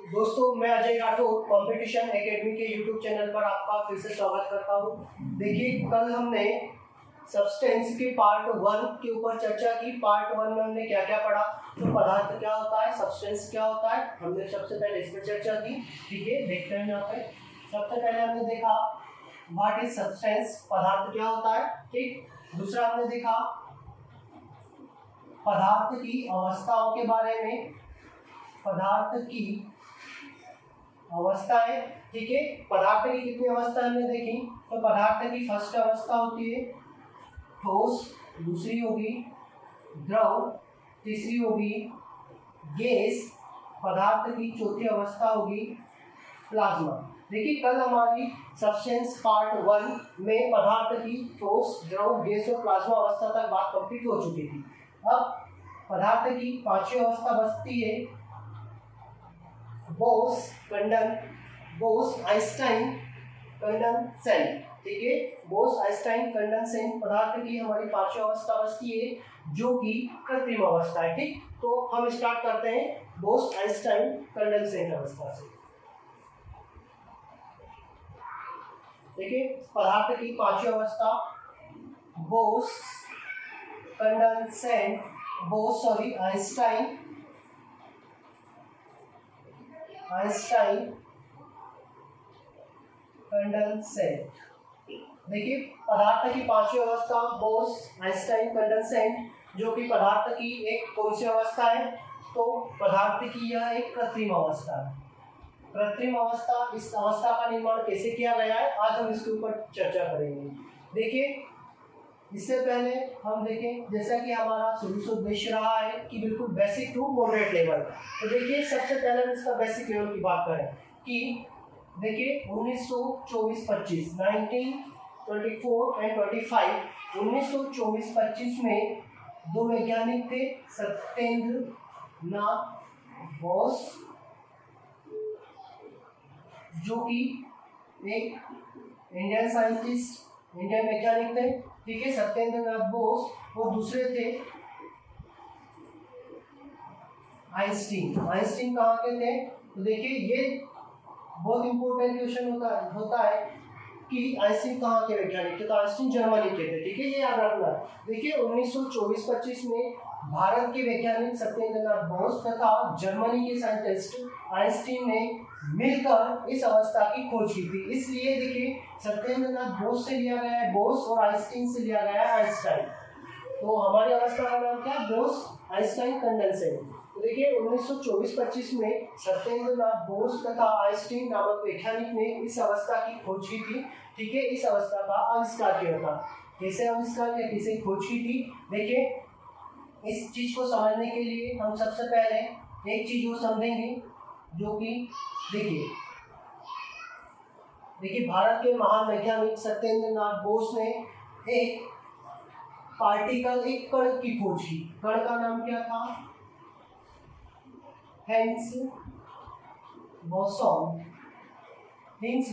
दोस्तों, मैं Ajay Rathore competition academy के यूट्यूब चैनल पर आपका फिर से स्वागत करता हूं। देखिए, कल हमने सब्सटेंस के पार्ट 1 के ऊपर चर्चा की। पार्ट 1 में हमने क्या क्या पढ़ा, तो पदार्थ क्या होता है, सब्सटेंस क्या होता है, हमने सबसे पहले इस पर चर्चा की। ठीक है, देखते हैं यहाँ पे। सबसे पहले हमने देखा व्हाट इज सब्सटेंस, पदार्थ क्या होता है। ठीक, दूसरा हमने देखा पदार्थ की अवस्थाओं के बारे में, पदार्थ की अवस्थाएं। ठीक है, पदार्थ की कितनी अवस्था हमने देखी, तो पदार्थ की फर्स्ट अवस्था होती है ठोस, दूसरी होगी द्रव, तीसरी होगी गैस, पदार्थ की चौथी अवस्था होगी प्लाज्मा। देखिए, कल हमारी सब्सटेंस पार्ट 1 में पदार्थ की ठोस, द्रव, गैस और प्लाज्मा अवस्था तक बात कंप्लीट हो चुकी थी। अब पदार्थ की पांचवी अवस्था बचती है बोस आइंस्टाइन कंडेंसेट। ठीक है, बोस आइंस्टाइन कंडेंसेट पदार्थ की हमारी पांचवी अवस्था बचती है, जो कि कृत्रिम अवस्था है। ठीक, तो हम स्टार्ट करते हैं बोस आइंस्टाइन कंडेंसेट अवस्था से। देखिए, पदार्थ की पांचवी अवस्था बोस आइंस्टाइन कंडेंसेट। देखिए, पदार्थ की पांचवी अवस्था बोस आइंस्टाइन कंडेंसेट, जो कि पदार्थ की एक कौन सी अवस्था है, तो पदार्थ की यह एक कृत्रिम अवस्था है। कृत्रिम अवस्था, इस अवस्था का निर्माण कैसे किया गया है, आज हम इसके ऊपर चर्चा करेंगे। देखिए, इससे पहले हम देखें, जैसा कि हमारा शुरू से उद्देश्य रहा है कि बिल्कुल बेसिक टू मॉडरेट लेवल। तो देखिए, सबसे पहले हम इसका बेसिक लेवल की बात करें कि देखिए 1924-25 1924 एंड 25 1924-25 में दो वैज्ञानिक थे, सत्येंद्र नाथ बोस, जो कि एक इंडियन साइंटिस्ट, इंडियन वैज्ञानिक थे। ठीक है, सत्येंद्र नाथ बोस, और दूसरे थे आइंस्टीन कहाँ के थे, तो देखिए ये बहुत इंपॉर्टेंट क्वेश्चन होता है कि आइंस्टीन कहाँ के वैज्ञानिक थे, तो आइंस्टीन जर्मनी के थे। ठीक है, ये याद रखना। देखिए, 1924-25 में भारत के वैज्ञानिक सत्येंद्र नाथ बोस तथा जर्मनी के साइंटिस्ट आइंस्टीन ने मिलकर इस अवस्था की खोज की थी। इसलिए देखिए, सत्येंद्र नाथ बोस से लिया गया है बोस, और आइंस्टीन से लिया गया है आइंस्टाइन। तो हमारी अवस्था का नाम क्या है, बोस आइंस्टाइन कंडेंसेट। तो देखिए, 1924-25 में सत्येंद्र नाथ बोस तथा आइंस्टीन नामक वैज्ञानिक ने इस अवस्था की खोज की थी। ठीक है, इस अवस्था का आविष्कार किया था। कैसे आविष्कार किया, कैसे खोज की थी, देखिए इस चीज को समझने के लिए हम सबसे पहले एक चीज को समझेंगे, जो कि देखिए भारत के महान वैज्ञानिक सत्येंद्र नाथ बोस ने एक पार्टिकल, एक कण की खोज की। कण का नाम क्या था, हिग्स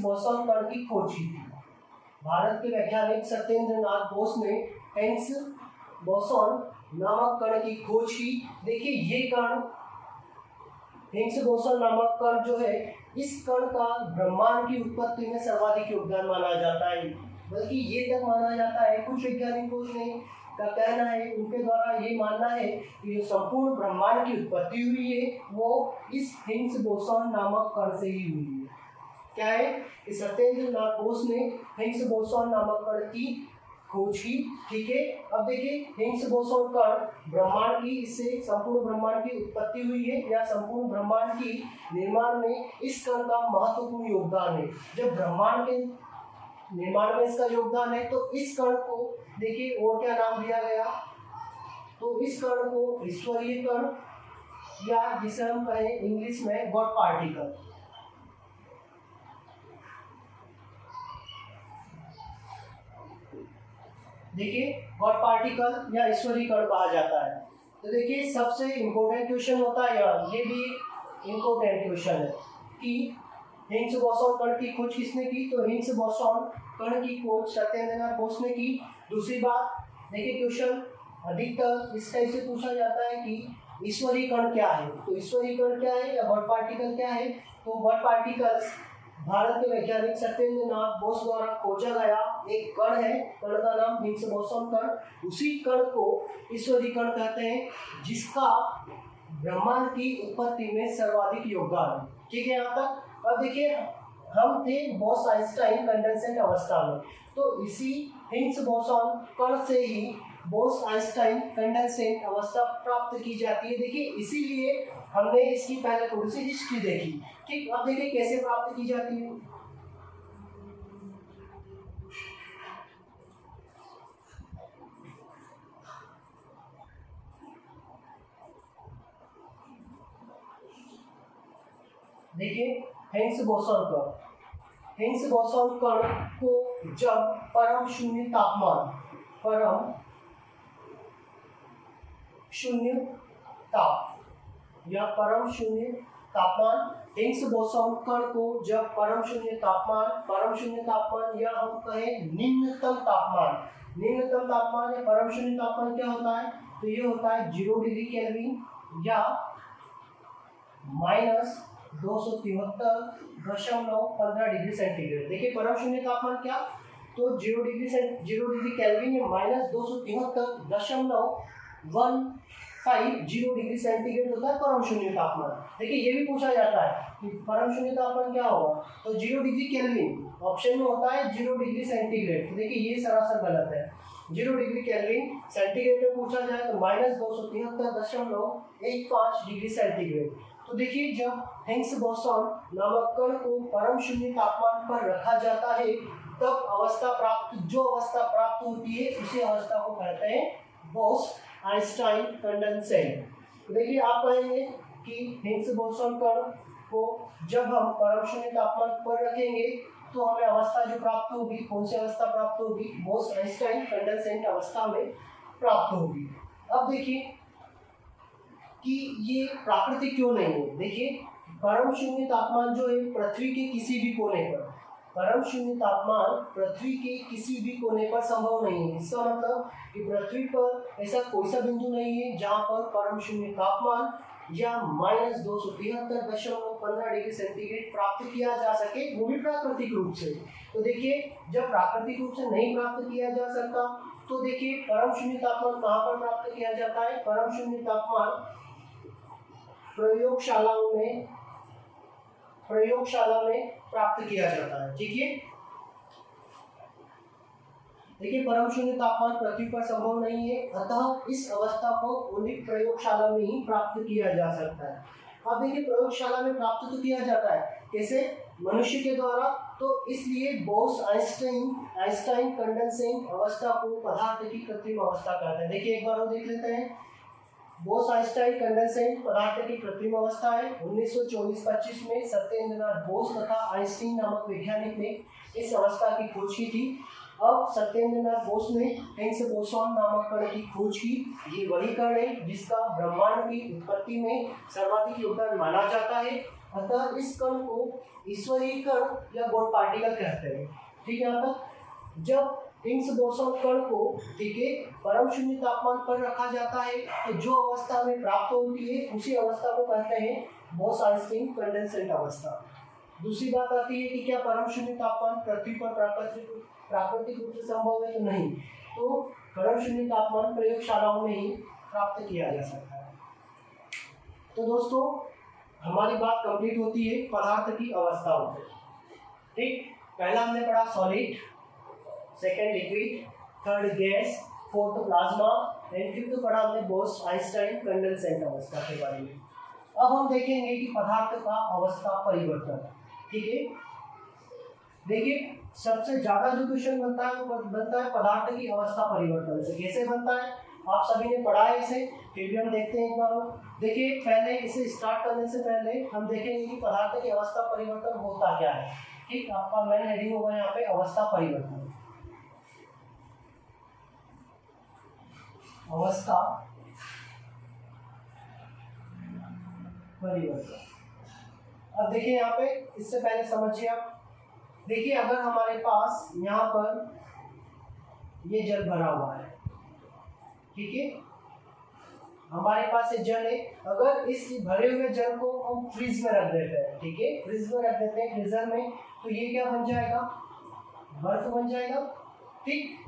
बोसॉन कण की खोज की थी। भारत के वैज्ञानिक सत्येंद्र नाथ बोस ने हिग्स बोसॉन नामक कण की खोज की। देखिए, ये कण हिग्स बोसॉन नामक कण जो है, इस कण का ब्रह्मांड की उत्पत्ति में सर्वाधिक योगदान माना जाता है। बल्कि ये तक माना जाता है, कुछ वैज्ञानिकों ने का कहना है, उनके द्वारा ये मानना है कि जो संपूर्ण ब्रह्मांड की उत्पत्ति हुई है, वो इस हिग्स बोसॉन नामक कण से ही हुई है। क्या है कि सत्येंद्र नाथ बोस ने हिग्स बोसॉन नामक कण की खोज की। ठीक है, अब देखिए, हिग्स बोसॉन कण ब्रह्मांड की, इससे संपूर्ण ब्रह्मांड की उत्पत्ति हुई है, या संपूर्ण ब्रह्मांड की निर्माण में इस कण का महत्वपूर्ण योगदान है। जब ब्रह्मांड के निर्माण में इसका योगदान है, तो इस कण को देखिए और क्या नाम दिया गया, तो इस कण को ईश्वरीय कण, या जिसे हम कहें इंग्लिश में गॉड पार्टिकल। देखिए, गॉड पार्टिकल या ईश्वरीय कण कहा जाता है। तो देखिए, सबसे इम्पोर्टेंट क्वेश्चन होता है, ये भी इम्पोर्टेंट क्वेश्चन है कि हिग्स बोसॉन कण की खोज किसने की, तो हिग्स बोसॉन कण की खोज सत्येंद्र नाथ बोस ने की। दूसरी बात, देखिए क्वेश्चन अधिकतर इस टाइप से पूछा जाता है कि ईश्वरीय कण क्या है, तो ईश्वरीय कण क्या है या बर्ड पार्टिकल क्या है, तो बर्ड पार्टिकल्स भारत के वैज्ञानिक सत्येंद्र नाथ बोस द्वारा खोजा गया एक कण है, कण का नाम हिग्स बोसॉन कण। उसी कण को ईश्वरीय कण कहते हैं, जिसका ब्रह्मांड की उत्पत्ति में सर्वाधिक योगदान है। ठीक है यहाँ तक। अब देखिए हम थे बोस आइंस्टाइन कंडेंसेट अवस्था में, तो इसी हिग्स बोसॉन कण से ही बोस आइंस्टाइन कंडेंसेट अवस्था प्राप्त की जाती है। देखिए इसीलिए हमने इसकी पहले थोड़ी सी हिस्ट्री देखी। ठीक, अब देखिए कैसे प्राप्त की जाती है। देखिए हिग्स बोसॉन कण, हिग्स बोसॉन कण को जब परम शून्य तापमान, परम शून्य ताप या परम शून्य तापमान, हिग्स बोसॉन कण को जब परम शून्य तापमान या हम कहें निम्नतम तापमान या परम शून्य तापमान क्या होता है, तो ये होता है 0 डिग्री केल्विन या -273.15 डिग्री सेंटीग्रेड। देखिए परम शून्य तापमान क्या, तो 0 डिग्री केल्विन या -273.150 डिग्री सेंटीग्रेड होता है परम शून्य तापमान। देखिए ये भी पूछा जाता है कि परम शून्य तापमान क्या होगा, तो 0 डिग्री केल्विन, ऑप्शन में होता है 0 डिग्री सेंटीग्रेड। तो देखिए ये सरासर गलत है। 0 डिग्री केल्विन सेंटीग्रेड में पूछा जाए तो -273.15 डिग्री सेंटीग्रेड। तो देखिए जब हिग्स बोसॉन नामक कण को परम शून्य तापमान पर रखा जाता है, तब जो अवस्था प्राप्त होती है उसी अवस्था को कहते हैं बोस आइंस्टाइन कंडेंसेट। तो देखिए आप कहेंगे कि हिग्स बोसॉन कण को जब हम परम शून्य तापमान पर रखेंगे तो हमें अवस्था जो प्राप्त होगी, कौन सी अवस्था प्राप्त होगी, बोस आइंस्टाइन कंडेंसेट अवस्था में प्राप्त होगी। अब देखिए कि ये प्राकृतिक क्यों नहीं है। देखिए परम शून्य तापमान जो है पृथ्वी के किसी भी कोने पर, परम शून्य तापमान पृथ्वी के किसी भी कोने पर संभव नहीं है। इसका मतलब कि पृथ्वी पर ऐसा कोई सा बिंदु नहीं है जहाँ पर परम शून्य तापमान या -273.15 डिग्री सेंटीग्रेड प्राप्त किया जा सके, वो भी प्राकृतिक रूप से। तो देखिए जब प्राकृतिक रूप से नहीं प्राप्त किया जा सकता, तो देखिए परम शून्य तापमान कहाँ पर प्राप्त किया जाता है, परम शून्य तापमान प्रयोगशाला में प्राप्त किया जाता है। ठीक है, देखिए परम शून्य तापमान पृथ्वी पर संभव नहीं है, अतः इस अवस्था को उन्हीं प्रयोगशाला में ही प्राप्त किया जा सकता है। अब देखिए प्रयोगशाला में प्राप्त तो किया जाता है, कैसे, मनुष्य के द्वारा। तो इसलिए बोस आइंस्टाइन कंडेंसेट अवस्था को पदार्थ की कृत्रिम अवस्था कहते हैं। देखिए एक बार वो देख लेते हैं। बोस आइंस्टाइन कंडेंसेट पदार्थ की कृत्रिम अवस्था है। 1924-25 में सत्येंद्र नाथ बोस तथा आइंस्टीन नामक वैज्ञानिक ने इस अवस्था की खोज की थी। अब सत्येंद्र नाथ बोस ने हिग्स बोसॉन नामक कण की खोज की। ये वही कण है जिसका ब्रह्मांड की उत्पत्ति में सर्वाधिक योगदान माना जाता है, अतः इस कण को ईश्वरीय कण या गॉड पार्टिकल कहते हैं। ठीक है, यहाँ तक। जब हिग्स बोसॉन कण को, ठीक है, परम शून्य तापमान पर रखा जाता है, तो जो अवस्था में प्राप्त होती है उसी अवस्था को कहते हैं बोस आइंस्टाइन कंडेंसेट अवस्था। दूसरी बात आती है कि क्या परम शून्य तापमान पृथ्वी पर प्राकृतिक रूप से संभव है, तो नहीं। तो परम शून्य तापमान प्रयोगशालाओं में ही प्राप्त किया जा सकता है। तो दोस्तों हमारी बात कंप्लीट होती है पदार्थ की अवस्थाओं पे। ठीक, पहला हमने पढ़ा solid, second liquid, third gas, fourth plasma and fifth पढ़ा हमने बोस आइंस्टाइन कंडेंसेट अवस्था के बारे में। अब हम देखेंगे कि पदार्थ का अवस्था परिवर्तन। ठीक है, देखिए सबसे ज्यादा जो क्वेश्चन बनता है वो बनता है पदार्थ की अवस्था परिवर्तन से। कैसे बनता है आप सभी ने पढ़ा है इसे, फिर भी हम देखते हैं एक बार। देखिए पहले इसे स्टार्ट करने से पहले हम देखेंगे कि पदार्थ की अवस्था परिवर्तन होता क्या है। ठीक, आपका मेन हेडिंग होगा यहाँ पे अवस्था परिवर्तन। अवस्था परिवर्तन। अब देखिए यहाँ पे, इससे पहले समझिए आप। देखिए अगर हमारे पास यहाँ पर ये जल भरा हुआ है, ठीक है, हमारे पास ये जल है, अगर इस भरे हुए जल को हम फ्रिज में रख देते हैं, ठीक है, फ्रिज में रख देते हैं फ्रीजर में, तो ये क्या बन जाएगा, बर्फ बन जाएगा। ठीक,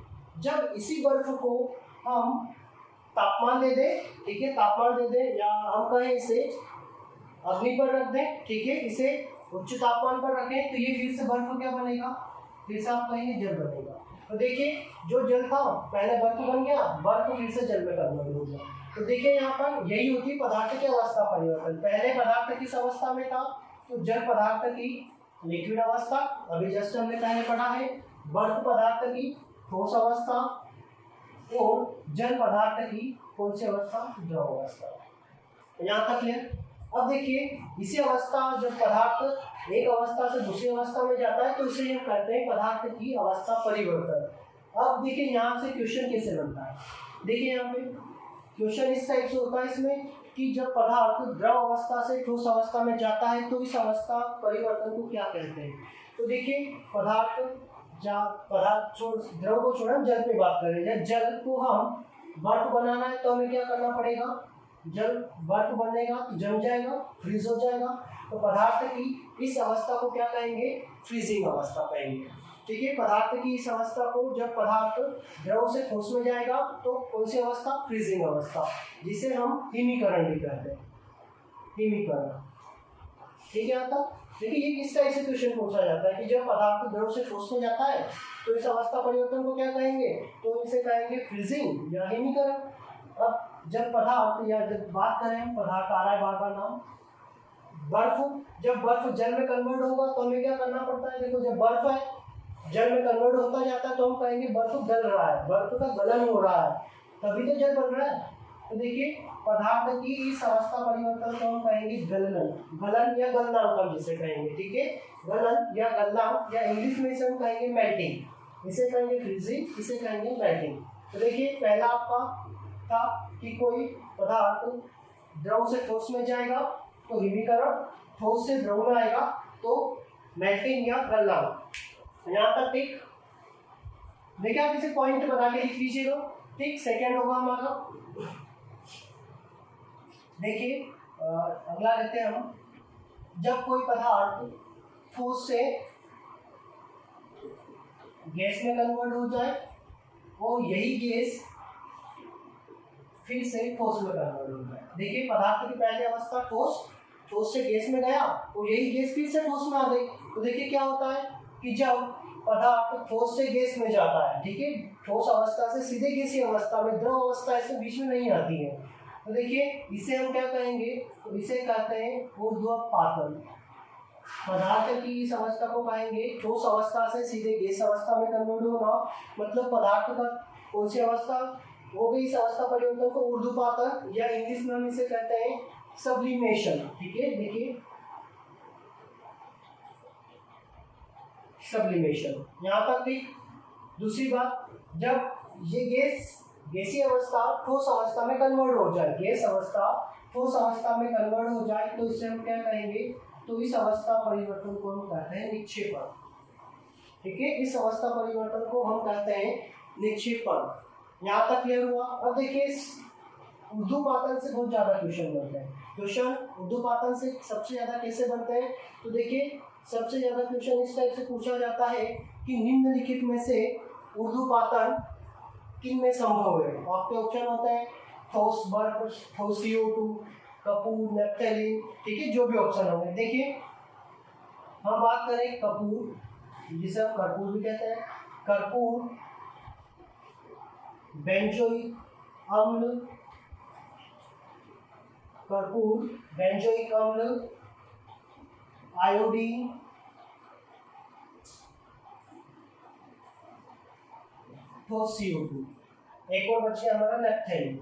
जब इसी बर्फ को हम तापमान दे दें, ठीक है, तापमान दे दें, या हम कहें इसे अग्नि पर रख दें, ठीक है, इसे उच्च तापमान पर रखें, तो ये फिर से बर्फ क्या बनेगा, फिर से आप कहेंगे जल बनेगा। तो देखिए जो जल था पहले बर्फ बन गया, बर्फ फिर से जल में कन्वर्ट हो गया। तो देखिए यहाँ पर यही होती पदार्थ की अवस्था परिवर्तन। पहले पदार्थ किस अवस्था में था, तो जल पदार्थ की लिक्विड अवस्था, अभी जस्ट हमने पहले पढ़ा है, बर्फ पदार्थ की ठोस अवस्था, और जल पदार्थ की कौन सी अवस्था, द्रव अवस्था। यहाँ तक क्लियर। अब देखिए इसी अवस्था, जब पदार्थ एक अवस्था से दूसरी अवस्था में जाता है तो इसे हम कहते हैं पदार्थ की अवस्था परिवर्तन। अब देखिए यहाँ से क्वेश्चन कैसे बनता है, देखिए यहाँ पे क्वेश्चन इस टाइप से होता है इसमें कि जब पदार्थ द्रव अवस्था से ठोस अवस्था में जाता है तो इस अवस्था परिवर्तन को क्या कहते हैं। तो देखिए पदार्थ द्रव को छोड़ा जल पे बात करें, जल को हम बर्फ बनाना है तो हमें क्या करना पड़ेगा, जल बर्फ बनेगा तो जम जाएगा, फ्रीज हो जाएगा, तो पदार्थ की इस अवस्था को क्या कहेंगे, फ्रीजिंग अवस्था कहेंगे। ठीक है, पदार्थ की इस अवस्था को, जब पदार्थ द्रव से ठोस में जाएगा तो कौन सी अवस्था, फ्रीजिंग अवस्था, जिसे हम हिमीकरण भी कहते हैं, हिमीकरण। ठीक है, आता देखिए ये किस टाइप से क्वेश्चन पूछा जाता है कि जब पदार्थ द्रव से ठोस में जाता है तो इस अवस्था परिवर्तन को क्या कहेंगे, तो इसे कहेंगे फ्रीजिंग या हिमीकरण। अब जब पदार्थ, या जब बात करें पदार्थ आ रहा है बार बार नाम, बर्फ, जब बर्फ जल में कन्वर्ट होगा तो हमें क्या करना पड़ता है, देखो जब बर्फ है जल में कन्वर्ट होता जाता है तो हम कहेंगे बर्फ गल रहा है, बर्फ का गलन हो रहा है, तभी तो जल बन रहा है। तो देखिए पदार्थ की इस अवस्था परिवर्तन को हम कहेंगे गलन, गलन या गलनांक हम जिसे कहेंगे, ठीक है, गलन या गलनांक, या इंग्लिश में इसे हम कहेंगे मेल्टिंग, इसे कहेंगे फ्रीजिंग, इसे कहेंगे मेल्टिंग। तो देखिए पहला आपका था कि कोई पदार्थ द्रव से ठोस में जाएगा तो हिमीकरण, ठोस से द्रव में आएगा तो मेल्टिंग या गलनांक। यहाँ तक ठीक। देखिए आप इसे पॉइंट बना के लिख लीजिएगा, ठीक। सेकेंड होगा हमारा, देखिए अगला लेते हैं हम, जब कोई पदार्थ ठोस से गैस में कन्वर्ट हो जाए और यही गैस फिर से ठोस में कन्वर्ट हो जाए। देखिए पदार्थ की पहली अवस्था ठोस, ठोस से गैस में गया और यही गैस फिर से ठोस में आ गई। तो देखिए क्या होता है कि जब पदार्थ ठोस से गैस में जाता है, ठीक है, ठोस अवस्था से सीधे गैसीय अवस्था में, द्रव अवस्था इसमें बीच में नहीं आती है, तो देखिए इसे हम क्या कहेंगे, तो इसे कहते हैं ऊर्ध्वपातन। पदार्थ की इस अवस्था को कहेंगे ठोस अवस्था से सीधे गैस अवस्था में कन्वर्ट होना, मतलब पदार्थ का कौन सी अवस्था हो गई, इस अवस्था परिवर्तन को ऊर्ध्वपातन, या इंग्लिश में हम इसे कहते हैं सब्लिमेशन। ठीक है, देखिए सब्लिमेशन, यहाँ तक ठीक। दूसरी बात, जब ये गैसीय अवस्था ठोस अवस्था में कन्वर्ट हो जाए, गैस अवस्था ठोस अवस्था में कन्वर्ट हो जाए तो इसे हम क्या कहेंगे, तो इस अवस्था परिवर्तन को हम कहते हैं निक्षेपण। ठीक है, इस अवस्था परिवर्तन को हम कहते हैं निक्षेपण। यहाँ तक क्लियर हुआ। अब देखिए ऊर्ध्वपातन से बहुत ज्यादा क्वेश्चन बनते हैं, क्वेश्चन ऊर्ध्वपातन से सबसे ज्यादा कैसे बनते हैं, तो देखिए सबसे ज्यादा क्वेश्चन इस टाइप से पूछा जाता है कि निम्नलिखित में से ऊर्ध्वपातन किन में संभव है। आपके ऑप्शन होते हैं ठोस बर्फ, ठोस CO2, कपूर, नेफ्थेलिन, ठीक है, जो भी ऑप्शन होंगे। देखिए हम बात करें कपूर, जिसे हम कर्पूर भी कहते हैं, कर्पूर, बेंजोइक अम्ल, कर्पूर, बेंजोइक अम्ल, आयोडीन, ठोस CO2, एक और बचे हमारा नेफ्थेलिन।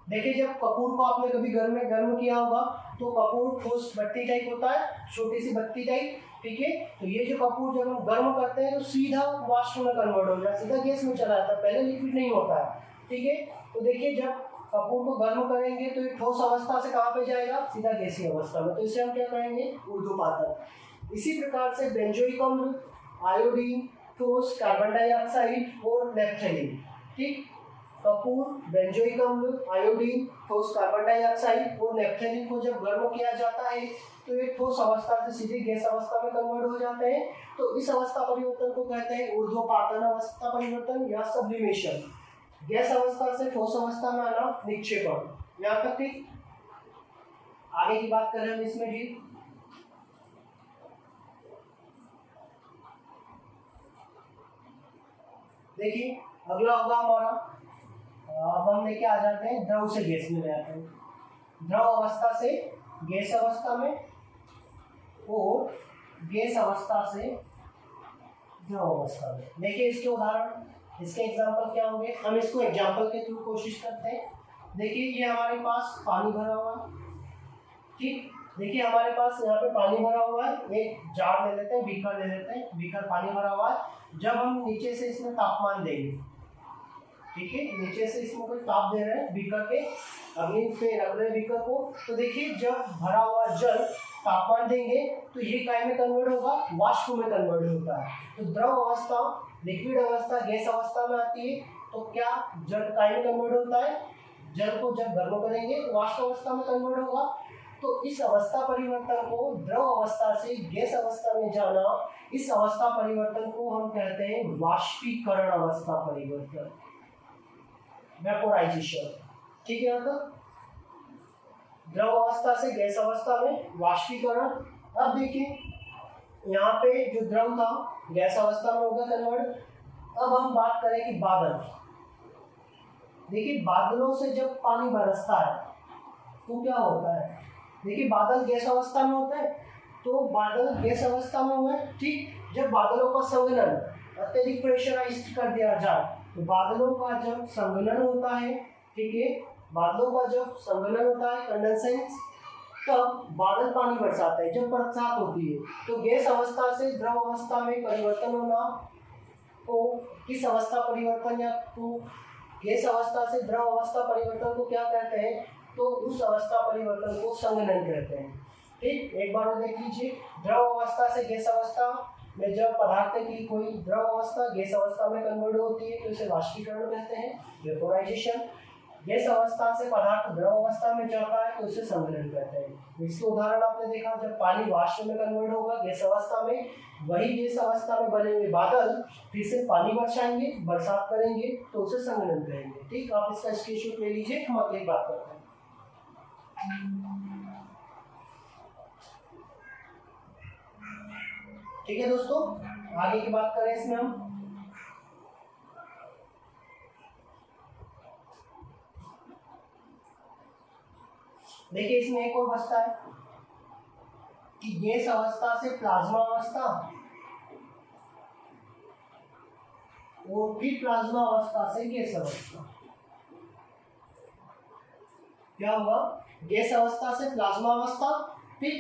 देखिए जब कपूर को आपने कभी गर्म किया होगा तो कपूर ठोस बत्ती टाइप होता है, छोटी सी बत्ती टाइप, ठीक है। तो ये जो कपूर जब हम गर्म करते हैं तो सीधा वाष्प में कन्वर्ट हो जाता है, सीधा गैस में चला जाता है, पहले लिक्विड नहीं होता है, ठीक है। तो देखिए जब कपूर को गर्म करेंगे तो ये ठोस अवस्था से कहाँ पे जाएगा, सीधा गैसीय अवस्था में, तो इसे हम क्या कहेंगे, ऊर्ध्वपातन। इसी प्रकार से बेंजोइक अम्ल, आयोडीन, ठोस, कार्बन डाइऑक्साइड और नेफ्थेलिन, ठीक। कपूर, बेंजोइक अम्ल, आयोडीन, ठोस कार्बन डाइऑक्साइड और नेपथलीन को जब गर्म किया जाता है तो ये ठोस अवस्था से सीधे गैस अवस्था में कन्वर्ट हो जाते हैं। तो इस अवस्था परिवर्तन को कहते हैं ऊर्ध्वपातन अवस्था परिवर्तन या सब्लिमेशन। गैस अवस्था से ठोस अवस्था में आना निक्षेपण। यहाँ तक ठीक। आगे की बात करें हम इसमें भी, देखिए अगला होगा हमारा, अब हम लेके आ जाते हैं द्रव से गैस में ले आते हैं, द्रव अवस्था से गैस अवस्था में और गैस अवस्था से द्रव अवस्था में। देखिए इसके उदाहरण, इसके एग्जाम्पल क्या होंगे, हम इसको एग्जाम्पल के थ्रू कोशिश करते हैं। देखिए ये हमारे पास पानी भरा हुआ है, ठीक। देखिए हमारे पास यहाँ पे पानी भरा हुआ है, एक जार ले लेते हैं, बीकर ले लेते हैं, बीकर पानी भरा हुआ है। जब हम नीचे से इसमें तापमान देंगे, ठीक है, नीचे से इसमें कोई ताप दे रहे हैं बीकर के, अग्नि पे रख रहे हैं बीकर को, तो देखिए जब भरा हुआ जल तापमान देंगे तो ये काय में कन्वर्ट होगा, वाष्प में कन्वर्ट होता है। तो द्रव अवस्था, लिक्विड अवस्था गैस अवस्था में आती है, तो क्या जल काय में कन्वर्ट होता है, जल को जब गर्म करेंगे तो वाष्प अवस्था में कन्वर्ट होगा। तो इस अवस्था परिवर्तन को, द्रव अवस्था से गैस अवस्था में जाना, इस अवस्था परिवर्तन को हम कहते हैं वाष्पीकरण अवस्था परिवर्तन, वेपोराइजेशन, ठीक है। यहाँ तक द्रव अवस्था से गैस अवस्था में वाष्पीकरण। अब देखिए यहाँ पे जो द्रव था गैस अवस्था में होगा कन्वर्ट। अब हम बात करें कि बादल, देखिए बादलों से जब पानी बरसता है तो क्या होता है, देखिए बादल गैस अवस्था में होते हैं, तो बादल गैस अवस्था में हुए, ठीक। जब बादलों का संघनन अत्यधिक प्रेशराइज्ड कर दिया जाए, तो बादलों का जब संघनन होता है, ठीक है, बादलों का जब संघनन होता है कंडेंसेंस, तब बादल पानी बरसाते हैं। जब बरसात होती है तो गैस अवस्था से द्रव अवस्था में परिवर्तन होना को किस अवस्था परिवर्तन या तो गैस अवस्था से द्रव अवस्था परिवर्तन को क्या कहते हैं, तो उस अवस्था परिवर्तन को संघनन कहते हैं, ठीक। एक बार और देख लीजिए, द्रव अवस्था से गैस अवस्था में जब पदार्थ की कोई द्रव अवस्था गैस अवस्था में कन्वर्ट होती है तो इसे वाष्पीकरण कहते हैं, वेपोराइजेशन। गैस अवस्था से पदार्थ द्रव अवस्था में जाता है तो इसे संघनन कहते हैं। इसके उदाहरण आपने देखा, जब पानी वाष्प में कन्वर्ट होगा गैस अवस्था में, वही गैस अवस्था में बने हुए बादल फिर से पानी बरसाएंगे, बरसात करेंगे तो उसे संघनन कहेंगे, ठीक। आप इसका स्क्रीनशॉट ले लीजिए, हम अगली बात करते हैं। ठीक है दोस्तों, आगे की बात करें इसमें हम, देखिए इसमें एक और बचता है कि गैस अवस्था से प्लाज्मा अवस्था और फिर प्लाज्मा अवस्था से गैस अवस्था। क्या होगा, गैस अवस्था से प्लाज्मा अवस्था, फिर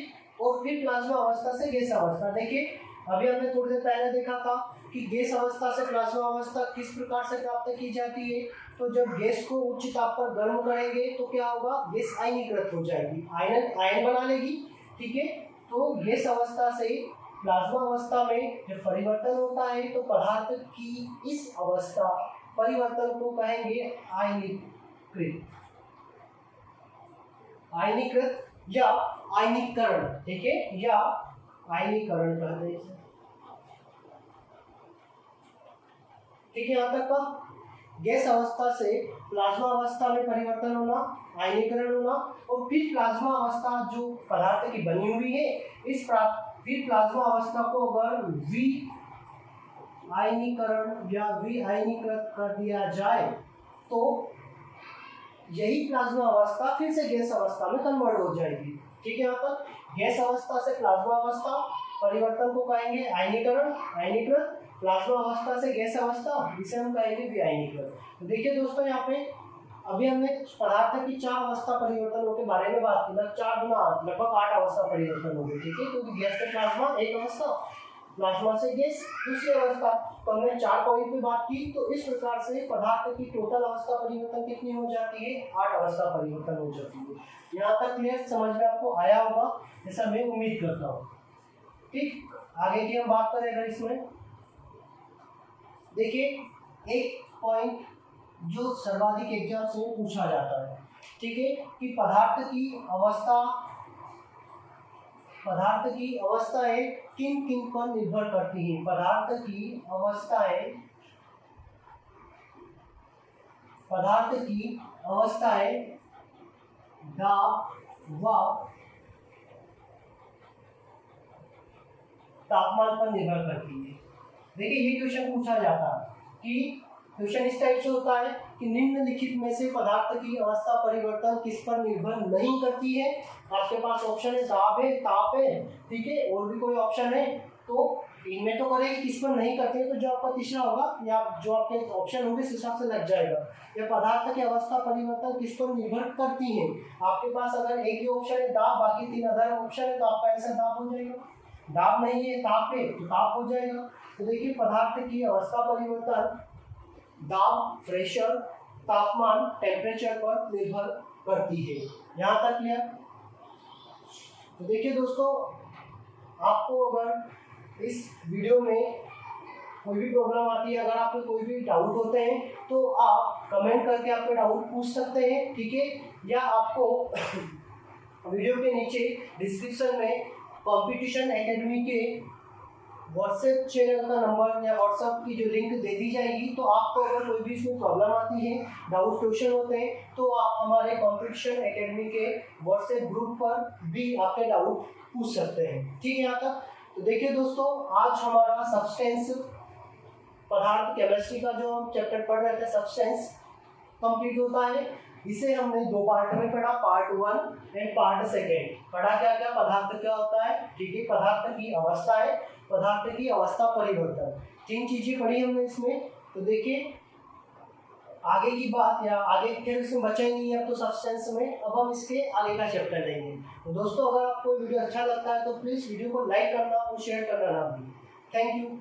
प्लाज्मा अवस्था से गैस अवस्था। देखिए अभी हमने थोड़ी देर पहले देखा था कि गैस अवस्था से प्लाज्मा अवस्था किस प्रकार से प्राप्त की जाती है, तो जब गैस को उच्च ताप पर गर्म करेंगे तो क्या होगा, गैस आयनीकृत हो जाएगी, आयन बना लेगी, ठीक है। तो गैस अवस्था से प्लाज्मा अवस्था में जब परिवर्तन होता है तो पदार्थ की इस अवस्था परिवर्तन को कहेंगे आयनीकृत या आयनीकरण, ठीक है, या आयनीकरण कहते हैं, ठीक है। यहाँ तक का गैस अवस्था से प्लाज्मा अवस्था में परिवर्तन होना, आयनीकरण होना, और फिर प्लाज्मा अवस्था जो पदार्थ की बनी हुई है, फिर प्लाज्मा अवस्था को अगर वी आयनीकरण या वी आयनीकृत कर दिया जाए तो यही प्लाज्मा अवस्था फिर से गैस अवस्था में कन्वर्ट हो जाएगी, ठीक है। यहाँ पर गैस अवस्था से प्लाज्मा अवस्था परिवर्तन को कहेंगे आयनीकरण, आयनीकृत, प्लाज्मा अवस्था से गैस अवस्था इसे हम कहेंगे विआयनीकृत। तो देखिए दोस्तों, यहाँ पे अभी हमने पदार्थ की 4 अवस्था परिवर्तनों के बारे में बात की, लगभग 8 अवस्था परिवर्तन हो गए, ठीक है, क्योंकि गैस से प्लाज्मा एक अवस्था, प्लाज्मा से गैस दूसरी अवस्था, तो हमने 4 पॉइंट पे बात की। तो इस प्रकार से पदार्थ की टोटल अवस्था परिवर्तन कितनी हो जाती है, 8 अवस्था परिवर्तन हो जाती है। यहाँ तक क्लियर, समझ में आपको आया होगा जैसा मैं उम्मीद करता हूँ, ठीक। आगे की हम बात करें अगर इसमें, देखिए एक पॉइंट जो सर्वाधिक एग्जाम्स में पूछा जाता है, ठीक है, कि पदार्थ की अवस्थाएं किन किन पर निर्भर करती हैं। पदार्थ की अवस्थाएं दाब व तापमान पर निर्भर करती है। देखिए ये क्वेश्चन पूछा जाता है कि क्वेश्चन इस टाइप से होता है कि निम्नलिखित में से पदार्थ की अवस्था परिवर्तन किस पर निर्भर नहीं करती है। आपके पास ऑप्शन है दाब है, ताप है, ठीक है, और भी कोई ऑप्शन है, तो इनमें तो करेगी, किस पर नहीं करते हैं, तो जो आपका तीसरा होगा या जो आपके ऑप्शन होंगे उस हिसाब से लग जाएगा। यह पदार्थ की अवस्था परिवर्तन किस पर निर्भर करती है। आपके पास अगर एक ही ऑप्शन है दाब, बाकी 3 अदर ऑप्शन है, तो आपका आंसर दाब हो जाएगा। दाब नहीं है, ताप है, तो ताप हो जाएगा। तो देखिए पदार्थ की अवस्था परिवर्तन दाब, प्रेशर, तापमान, टेम्परेचर पर निर्भर करती है। यहाँ तक क्लियर। तो देखिए दोस्तों, आपको अगर इस वीडियो में कोई भी प्रॉब्लम आती है, अगर आपको कोई भी डाउट होते हैं तो आप कमेंट करके आपके डाउट पूछ सकते हैं, ठीक है, या आपको वीडियो के नीचे डिस्क्रिप्शन में कंपटीशन एकेडमी के व्हाट्सएप चैनल का नंबर या व्हाट्सएप की जो लिंक दे दी जाएगी, तो आपको अगर कोई भी इसमें प्रॉब्लम आती है, डाउट क्वेश्चन होते हैं, तो आप हमारे कंपटीशन एकेडमी के व्हाट्सएप ग्रुप पर भी आपके डाउट पूछ सकते हैं, ठीक है। यहाँ तक तो देखिए दोस्तों, आज हमारा सब्सटेंस पदार्थ केमिस्ट्री का जो हम चैप्टर पढ़ रहे थे सब्सटेंस कंप्लीट होता है। इसे हमने 2 पार्ट में पढ़ा, पार्ट 1 एंड पार्ट 2। पढ़ा क्या क्या, पदार्थ क्या होता है, ठीक है, पदार्थ की अवस्था है, पदार्थ की अवस्था परिवर्तन, 3 चीजें पढ़ी हमने इसमें। तो देखिए आगे की बात या आगे फिर इसमें बचा ही नहीं है अब तो सब्सटेंस में, अब हम इसके आगे का चैप्टर लेंगे। तो दोस्तों, अगर आपको वीडियो अच्छा लगता है तो प्लीज़ वीडियो को लाइक करना और शेयर करना ना भूलें। Thank you.